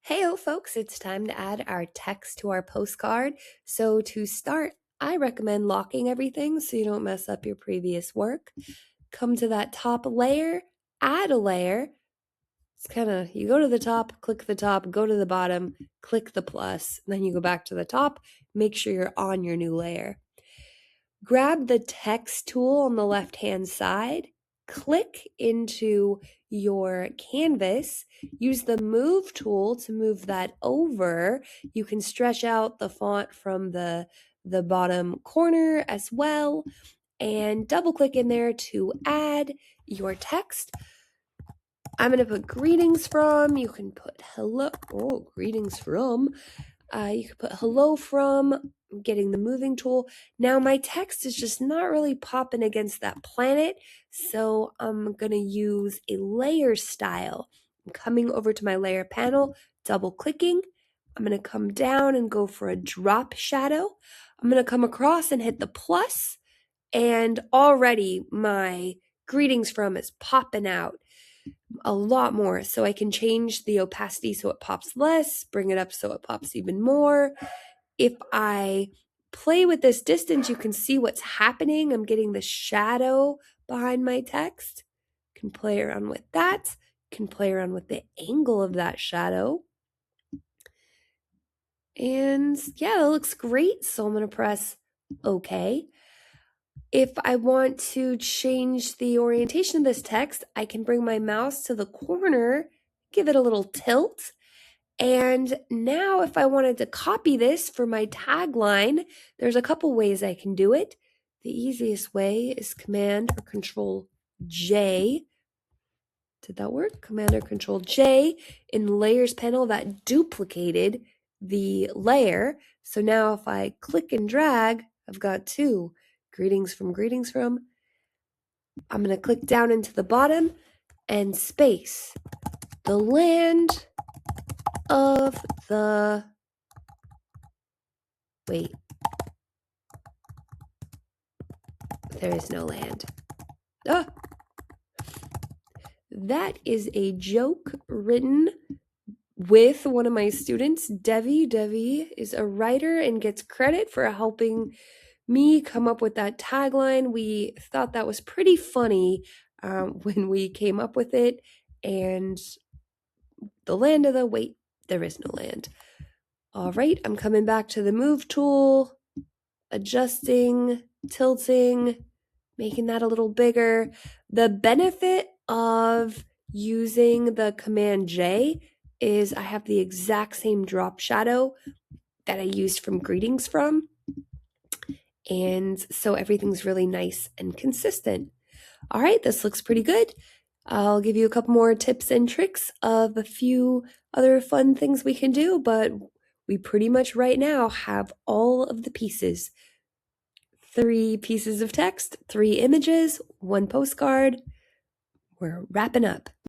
Heyo folks, it's time to add our text to our postcard. So to start, I recommend locking everything so you don't mess up your previous work. Come to that top layer, add a layer. It's kind of, you go to the top, click the top, go to the bottom, click the plus, and then you go back to the top, make sure you're on your new layer. Grab the text tool on the left-hand side, click into your canvas, use the move tool to move that over. You can stretch out the font from the bottom corner as well, and double click in there to add your text. I'm going to put greetings from, you can put hello, greetings from. You could put hello from, getting the moving tool. Now my text is just not really popping against that planet, so I'm going to use a layer style. I'm coming over to my layer panel, double clicking. I'm going to come down and go for a drop shadow. I'm going to come across and hit the plus, and already my greetings from is popping out a lot more. So I can change the opacity so it pops less, bring it up so it pops even more. If I play with this distance, you can see what's happening. I'm getting the shadow behind my text. Can play around with that. Can play around with the angle of that shadow. And yeah, that looks great. So I'm going to press OK. If I want to change the orientation of this text, I can bring my mouse to the corner, give it a little tilt. And now if I wanted to copy this for my tagline, there's a couple ways I can do it. The easiest way is Command or Control J. Did that work? Command or Control J in the Layers panel, that duplicated the layer. So now if I click and drag, I've got two. Greetings from. I'm going to click down into the bottom and space. The land of the... Wait. There is no land. Ah! That is a joke written with one of my students, Devi. Devi is a writer and gets credit for helping me come up with that tagline. We thought that was pretty funny when we came up with it. And the land of the... Wait, there is no land. All right, I'm coming back to the move tool, adjusting, tilting, making that a little bigger. The benefit of using the Command J is I have the exact same drop shadow that I used from greetings from. And so everything's really nice and consistent. All right, this looks pretty good. I'll give you a couple more tips and tricks of a few other fun things we can do, but we pretty much right now have all of the pieces. 3 pieces of text, 3 images, 1 postcard. We're wrapping up.